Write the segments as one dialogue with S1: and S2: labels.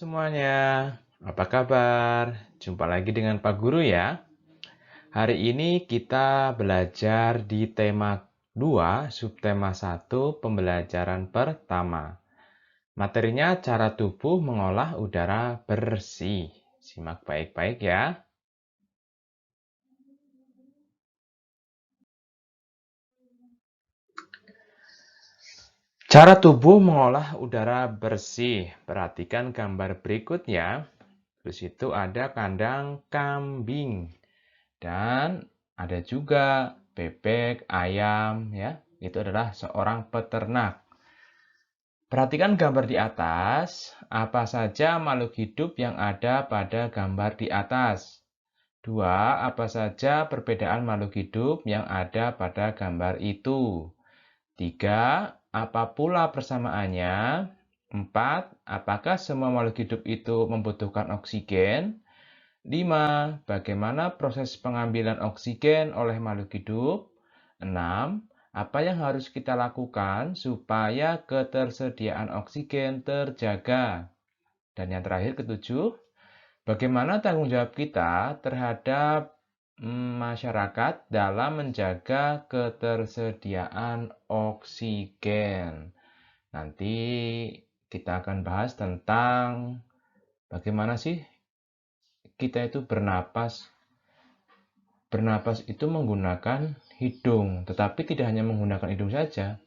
S1: semuanya, apa kabar? Jumpa lagi dengan Pak Guru ya. Hari ini kita belajar di tema 2, subtema 1, pembelajaran pertama. Materinya cara tubuh mengolah udara bersih. Simak baik-baik ya. Cara tubuh mengolah udara bersih. Perhatikan gambar berikutnya. Di situ ada kandang kambing. Dan ada juga bebek, ayam, ya. Itu adalah seorang peternak. Perhatikan gambar di atas. Apa saja makhluk hidup yang ada pada gambar di atas? 2. Apa saja perbedaan makhluk hidup yang ada pada gambar itu? 3. Apa pula persamaannya? 4. Apakah semua makhluk hidup itu membutuhkan oksigen? 5. Bagaimana proses pengambilan oksigen oleh makhluk hidup? 6. Apa yang harus kita lakukan supaya ketersediaan oksigen terjaga? Dan yang terakhir, ketujuh, bagaimana tanggung jawab kita terhadap masyarakat dalam menjaga ketersediaan oksigen? Nanti kita akan bahas tentang bagaimana sih kita itu bernapas. Bernapas itu menggunakan hidung, tetapi tidak hanya menggunakan hidung saja.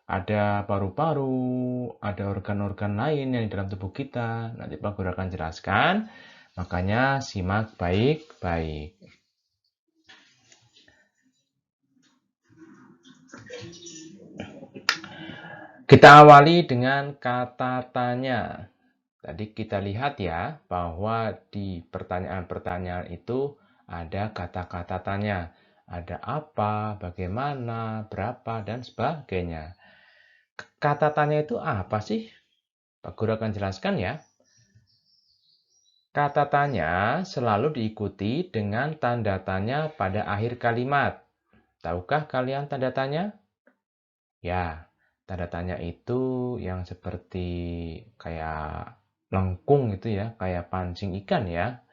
S1: Ada paru-paru, ada organ-organ lain yang di dalam tubuh kita. Nanti Pak Guru akan jelaskan, makanya simak baik-baik. Kita awali dengan kata tanya. Tadi kita lihat ya, bahwa di pertanyaan-pertanyaan itu ada kata-kata tanya. Ada apa, bagaimana, berapa, dan sebagainya. Kata tanya itu apa sih? Pak Guru akan jelaskan ya. Kata tanya selalu diikuti dengan tanda tanya pada akhir kalimat. Tahukah kalian tanda tanya? Ya, tanda tanya itu yang seperti kayak lengkung itu ya, kayak pancing ikan ya.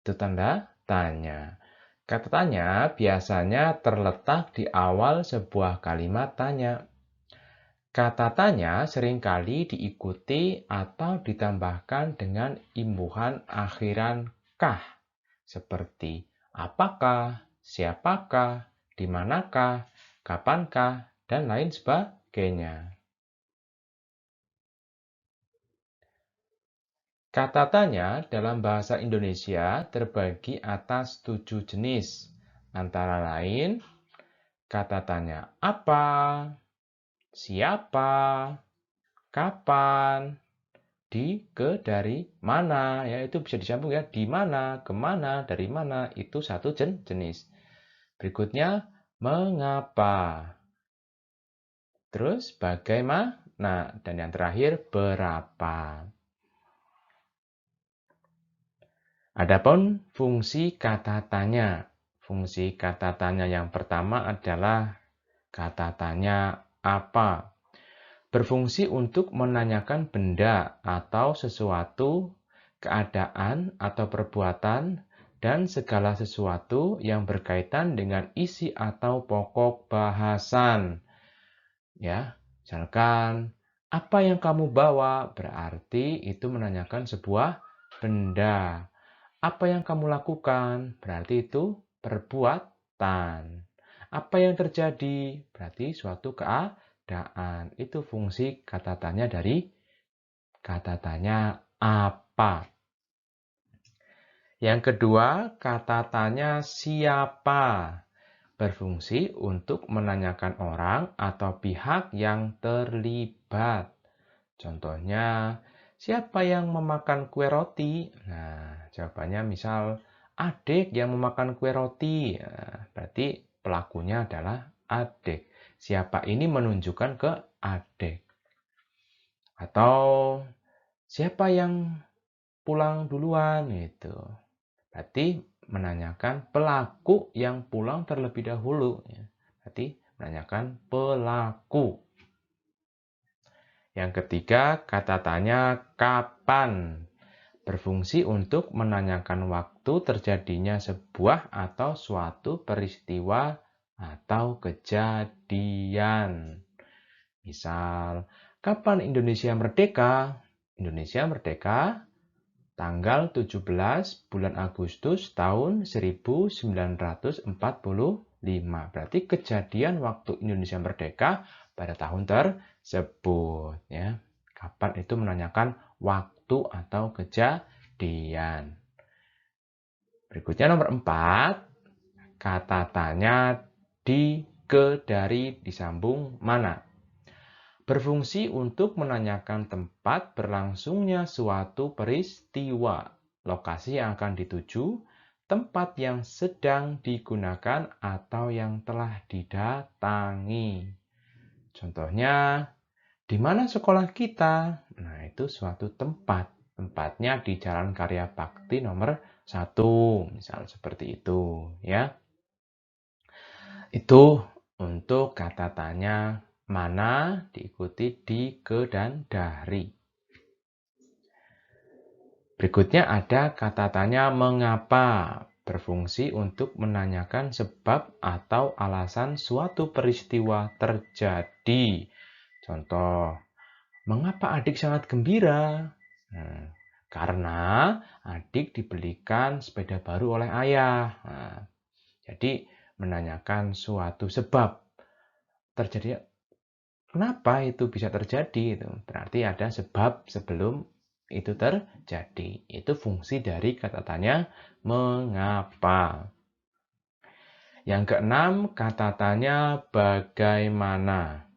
S1: Itu tanda tanya. Kata tanya biasanya terletak di awal sebuah kalimat tanya. Kata tanya seringkali diikuti atau ditambahkan dengan imbuhan akhiran kah, seperti apakah, siapakah, di manakah, kapankah, dan lain sebagainya. Kata tanya dalam bahasa Indonesia terbagi atas 7 jenis, antara lain kata tanya apa, siapa, kapan, dari, mana, ya itu bisa disambung ya, di mana, kemana, dari mana, itu satu jenis. Berikutnya, mengapa. Terus, bagaimana, dan yang terakhir, berapa. Adapun fungsi kata tanya. Fungsi kata tanya yang pertama adalah kata tanya apa. Berfungsi untuk menanyakan benda atau sesuatu, keadaan atau perbuatan, dan segala sesuatu yang berkaitan dengan isi atau pokok bahasan. Ya, misalkan, apa yang kamu bawa? Berarti itu menanyakan sebuah benda. Apa yang kamu lakukan? Berarti itu perbuatan. Apa yang terjadi? Berarti suatu keadaan. Itu fungsi kata tanya dari kata tanya apa. Yang kedua, kata tanya siapa. Berfungsi untuk menanyakan orang atau pihak yang terlibat. Contohnya, siapa yang memakan kue roti? Nah, jawabannya misal adik yang memakan kue roti. Nah, berarti pelakunya adalah adik. Siapa ini menunjukkan ke adik. Atau siapa yang pulang duluan gitu. Berarti menanyakan pelaku yang pulang terlebih dahulu. Berarti menanyakan pelaku. Yang ketiga, kata tanya kapan. Berfungsi untuk menanyakan waktu terjadinya sebuah atau suatu peristiwa atau kejadian. Misal, kapan Indonesia merdeka? Indonesia merdeka tanggal 17 bulan Agustus tahun 1945. Berarti kejadian waktu Indonesia merdeka pada tahun tersebut. Ya. Kapan itu menanyakan waktu atau kejadian. Berikutnya nomor 4. Kata tanya di, ke, dari, disambung mana. Berfungsi untuk menanyakan tempat berlangsungnya suatu peristiwa, lokasi yang akan dituju, tempat yang sedang digunakan atau yang telah didatangi. Contohnya, di mana sekolah kita? Nah, itu suatu tempat. Tempatnya di Jalan Karya Bakti nomor 1, misal seperti itu, ya. Itu untuk kata tanya mana diikuti di, ke, dan dari. Berikutnya ada kata tanya mengapa. Berfungsi untuk menanyakan sebab atau alasan suatu peristiwa terjadi. Contoh, mengapa adik sangat gembira? Karena adik dibelikan sepeda baru oleh ayah. Jadi menanyakan suatu sebab terjadi. Kenapa itu bisa terjadi? Berarti ada sebab sebelum itu terjadi. Itu fungsi dari kata tanya mengapa. Yang keenam, kata tanya bagaimana.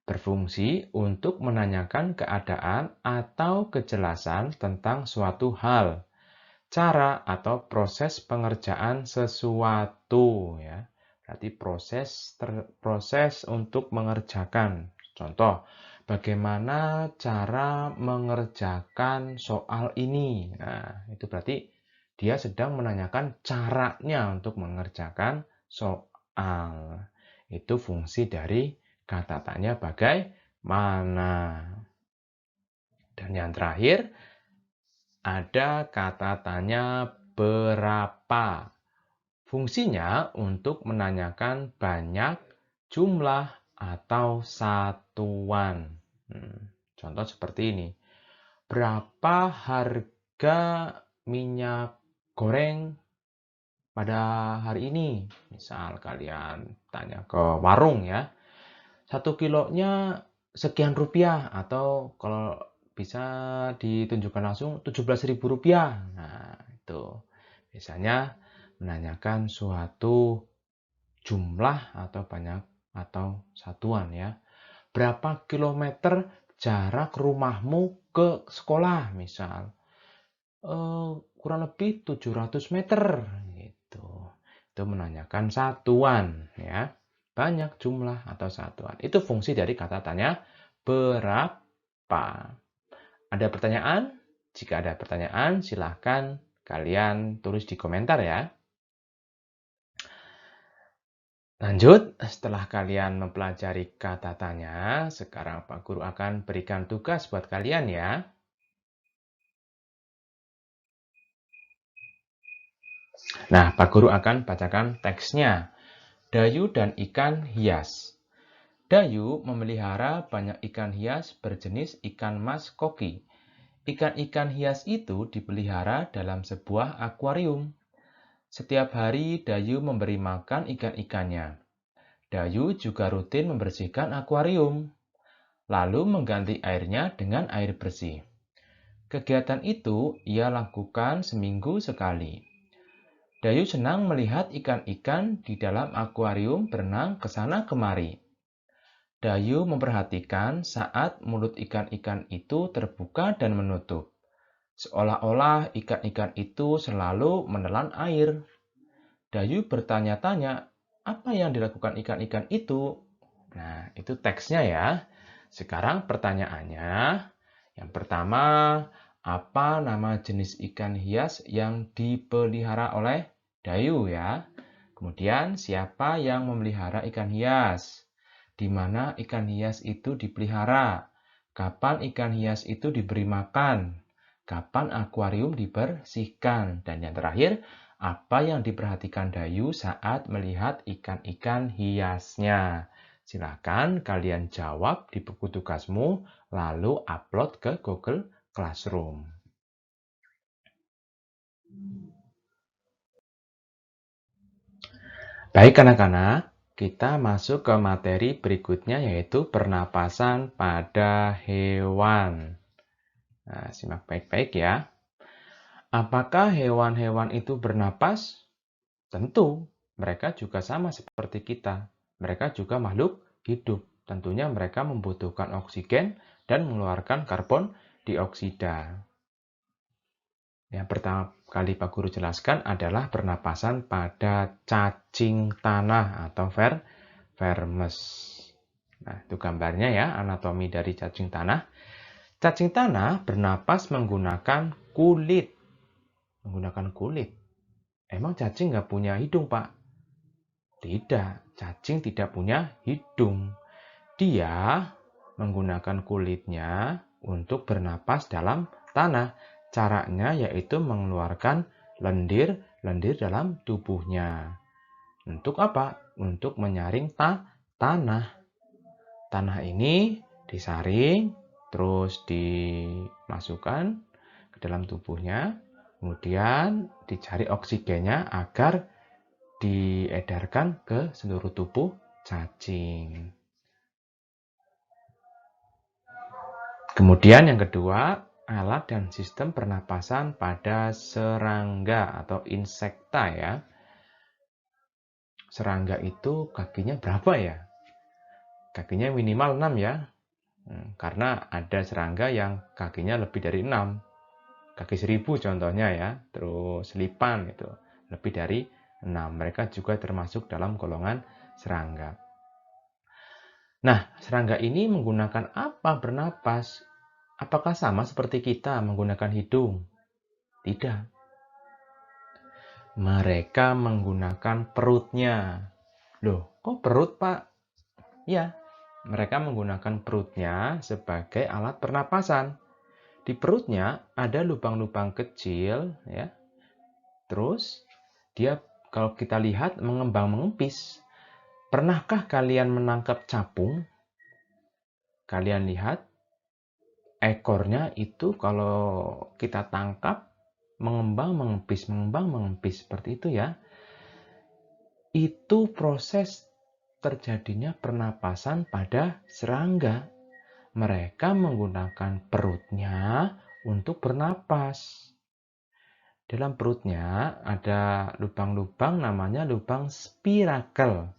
S1: Berfungsi untuk menanyakan keadaan atau kejelasan tentang suatu hal, cara atau proses pengerjaan sesuatu, ya. Berarti proses untuk mengerjakan. Contoh, bagaimana cara mengerjakan soal ini? Nah, itu berarti dia sedang menanyakan caranya untuk mengerjakan soal. Itu fungsi dari kata tanya bagaimana. Dan yang terakhir, ada kata tanya berapa. Fungsinya untuk menanyakan banyak, jumlah, atau satuan. Contoh seperti ini. Berapa harga minyak goreng pada hari ini? Misal kalian tanya ke warung ya. 1 kilonya sekian rupiah atau kalau bisa ditunjukkan langsung 17.000 rupiah. Nah, itu biasanya menanyakan suatu jumlah atau banyak atau satuan ya. Berapa kilometer jarak rumahmu ke sekolah misal? Kurang lebih 700 meter gitu. Itu menanyakan satuan ya. Banyak jumlah atau satuan. Itu fungsi dari kata tanya berapa. Ada pertanyaan? Jika ada pertanyaan, silahkan kalian tulis di komentar ya. Lanjut, setelah kalian mempelajari kata tanya, sekarang Pak Guru akan berikan tugas buat kalian ya. Nah, Pak Guru akan bacakan teksnya. Dayu dan ikan hias. Dayu memelihara banyak ikan hias berjenis ikan mas koki. Ikan-ikan hias itu dipelihara dalam sebuah akuarium. Setiap hari Dayu memberi makan ikan-ikannya. Dayu juga rutin membersihkan akuarium, lalu mengganti airnya dengan air bersih. Kegiatan itu ia lakukan seminggu sekali. Dayu senang melihat ikan-ikan di dalam akuarium berenang ke sana kemari. Dayu memperhatikan saat mulut ikan-ikan itu terbuka dan menutup. Seolah-olah ikan-ikan itu selalu menelan air. Dayu bertanya-tanya, apa yang dilakukan ikan-ikan itu? Nah, itu teksnya ya. Sekarang pertanyaannya. Yang pertama, apa nama jenis ikan hias yang dipelihara oleh Dayu ya? Kemudian, siapa yang memelihara ikan hias? Di mana ikan hias itu dipelihara? Kapan ikan hias itu diberi makan? Kapan akuarium dibersihkan? Dan yang terakhir, apa yang diperhatikan Dayu saat melihat ikan-ikan hiasnya? Silakan kalian jawab di buku tugasmu, lalu upload ke Google Classroom. Baik anak-anak, kita masuk ke materi berikutnya yaitu pernapasan pada hewan. Nah, simak baik-baik ya. Apakah hewan-hewan itu bernapas? Tentu, mereka juga sama seperti kita. Mereka juga makhluk hidup. Tentunya mereka membutuhkan oksigen dan mengeluarkan karbon dioksida. Yang pertama kali Pak Guru jelaskan adalah pernapasan pada cacing tanah atau vermes. Nah, itu gambarnya ya, anatomi dari cacing tanah. Cacing tanah bernapas menggunakan kulit. Menggunakan kulit. Emang cacing nggak punya hidung, Pak? Tidak, cacing tidak punya hidung. Dia menggunakan kulitnya untuk bernapas dalam tanah. Caranya yaitu mengeluarkan lendir-lendir dalam tubuhnya. Untuk apa? Untuk menyaring tanah. Tanah ini disaring, terus dimasukkan ke dalam tubuhnya, kemudian dicari oksigennya agar diedarkan ke seluruh tubuh cacing. Kemudian yang kedua, alat dan sistem pernapasan pada serangga atau insekta ya. Serangga itu kakinya berapa ya? Kakinya minimal 6 ya. Karena ada serangga yang kakinya lebih dari 6. Kaki 1000 contohnya ya. Terus lipan itu lebih dari 6. Mereka juga termasuk dalam golongan serangga. Nah, serangga ini menggunakan apa bernapas? Apakah sama seperti kita menggunakan hidung? Tidak. Mereka menggunakan perutnya. Loh, kok perut, Pak? Ya, mereka menggunakan perutnya sebagai alat pernapasan. Di perutnya ada lubang-lubang kecil, ya. Terus, dia kalau kita lihat mengembang mengempis. Pernahkah kalian menangkap capung? Kalian lihat ekornya itu kalau kita tangkap mengembang mengempis seperti itu ya. Itu proses terjadinya pernapasan pada serangga. Mereka menggunakan perutnya untuk bernapas. Dalam perutnya ada lubang-lubang namanya lubang spirakel,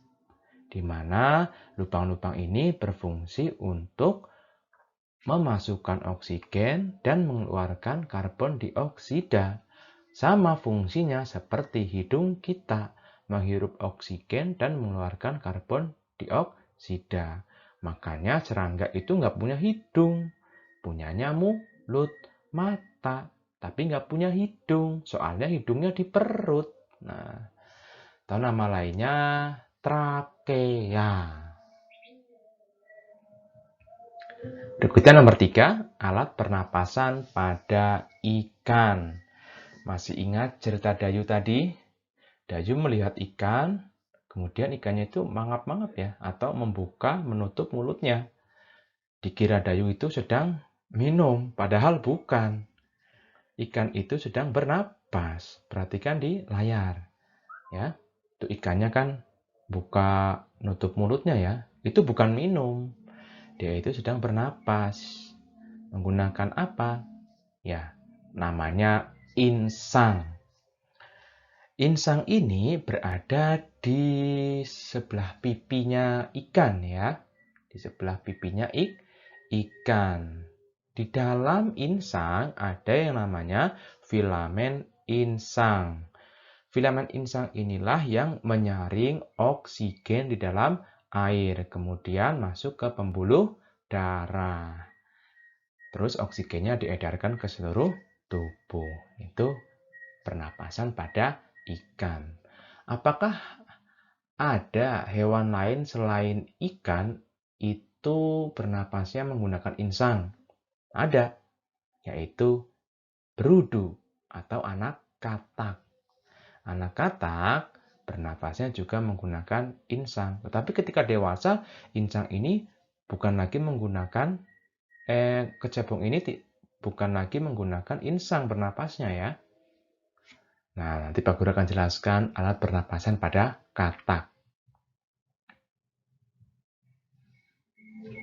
S1: di mana lubang-lubang ini berfungsi untuk memasukkan oksigen dan mengeluarkan karbon dioksida. Sama fungsinya seperti hidung kita, menghirup oksigen dan mengeluarkan karbon dioksida. Makanya serangga itu nggak punya hidung, punyanya mulut, mata, tapi nggak punya hidung, soalnya hidungnya di perut. Nah, atau nama lainnya trakea. Berikutnya nomor 3, alat pernapasan pada ikan. Masih ingat cerita Dayu tadi? Dayu melihat ikan, kemudian ikannya itu mangap-mangap ya, atau membuka menutup mulutnya. Dikira Dayu itu sedang minum, padahal bukan. Ikan itu sedang bernapas. Perhatikan di layar. Ya, itu ikannya kan buka nutup mulutnya ya. Itu bukan minum. Dia itu sedang bernapas. Menggunakan apa? Ya, namanya insang. Insang ini berada di sebelah pipinya ikan ya. Di sebelah pipinya ikan. Di dalam insang ada yang namanya filamen insang. Filamen insang inilah yang menyaring oksigen di dalam air, kemudian masuk ke pembuluh darah. Terus oksigennya diedarkan ke seluruh tubuh. Itu pernapasan pada ikan. Apakah ada hewan lain selain ikan itu bernapasnya menggunakan insang? Ada, yaitu berudu atau anak katak. Anak katak bernapasnya juga menggunakan insang. Tetapi ketika dewasa, insang ini bukan lagi menggunakan kecebong ini bukan lagi menggunakan insang bernapasnya ya. Nah, nanti Pak Guru akan jelaskan alat pernapasan pada katak.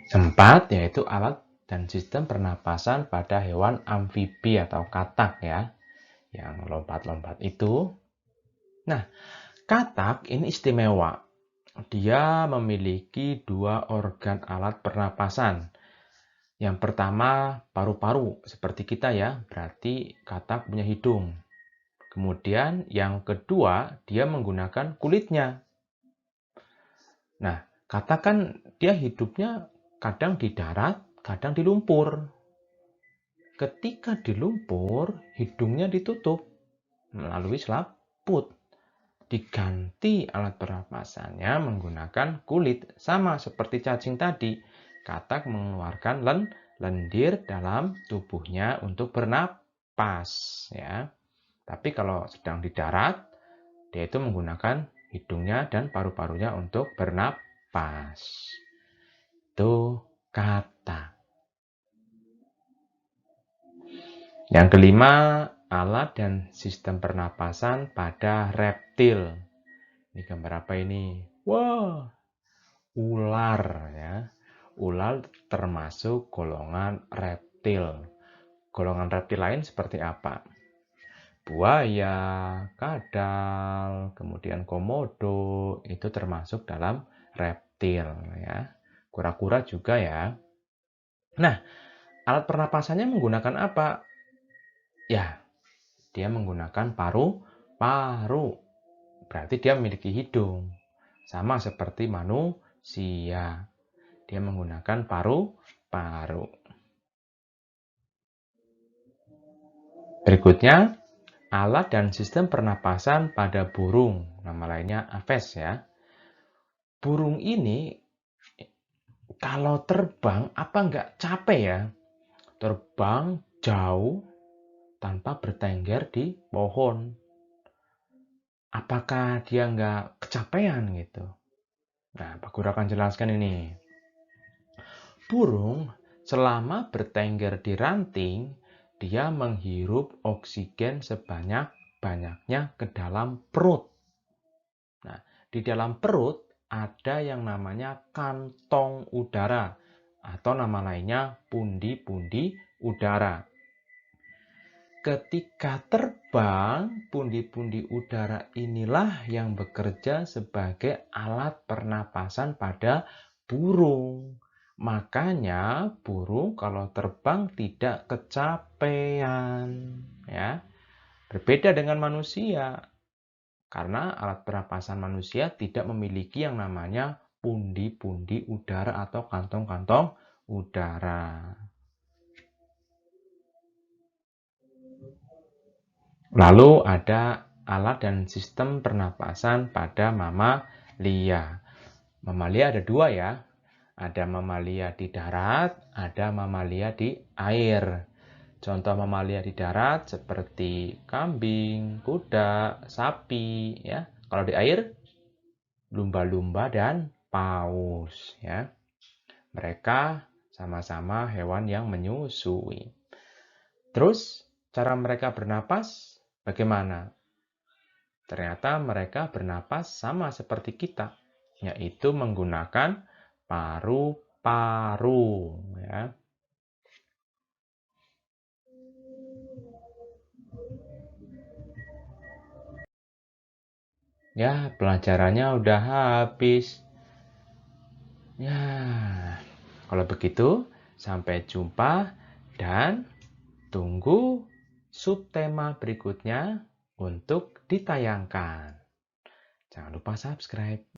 S1: Keempat, yaitu alat dan sistem pernapasan pada hewan amfibi atau katak ya, yang lompat-lompat itu. Nah, katak ini istimewa. Dia memiliki dua organ alat pernapasan. Yang pertama, paru-paru, seperti kita ya, berarti katak punya hidung. Kemudian yang kedua, dia menggunakan kulitnya. Nah, katak kan dia hidupnya kadang di darat, kadang di lumpur. Ketika di lumpur, hidungnya ditutup melalui selaput. Diganti alat pernapasannya menggunakan kulit, sama seperti cacing tadi. Katak mengeluarkan lendir dalam tubuhnya untuk bernapas ya. Tapi kalau sedang di darat, dia itu menggunakan hidungnya dan paru-parunya untuk bernapas. Itu katak. Yang kelima, alat dan sistem pernapasan pada reptil. Ini gambar apa ini? Wah, ular ya. Ular termasuk golongan reptil. Golongan reptil lain seperti apa? Buaya, kadal, kemudian komodo, itu termasuk dalam reptil ya. Kura-kura juga ya. Nah, alat pernapasannya menggunakan apa? Ya, dia menggunakan paru-paru. Berarti dia memiliki hidung. Sama seperti manusia. Dia menggunakan paru-paru. Berikutnya, alat dan sistem pernapasan pada burung. Nama lainnya aves ya. Burung ini kalau terbang apa nggak capek ya? Terbang jauh tanpa bertengger di pohon. Apakah dia nggak kecapean gitu? Nah, Pak Guru akan jelaskan ini. Burung selama bertengger di ranting, dia menghirup oksigen sebanyak-banyaknya ke dalam perut. Nah, di dalam perut ada yang namanya kantong udara atau nama lainnya pundi-pundi udara. Ketika terbang, pundi-pundi udara inilah yang bekerja sebagai alat pernapasan pada burung. Makanya burung kalau terbang tidak kecapean, ya. Berbeda dengan manusia. Karena alat pernapasan manusia tidak memiliki yang namanya pundi-pundi udara atau kantong-kantong udara. Lalu ada alat dan sistem pernapasan pada mamalia. Mamalia ada dua ya. Ada mamalia di darat, ada mamalia di air. Contoh mamalia di darat seperti kambing, kuda, sapi ya. Kalau di air, lumba-lumba dan paus ya. Mereka sama-sama hewan yang menyusui. Terus cara mereka bernapas bagaimana? Ternyata mereka bernapas sama seperti kita, yaitu menggunakan paru-paru ya. Ya, pelajarannya udah habis. Ya, kalau begitu sampai jumpa dan tunggu subtema berikutnya untuk ditayangkan. Jangan lupa subscribe.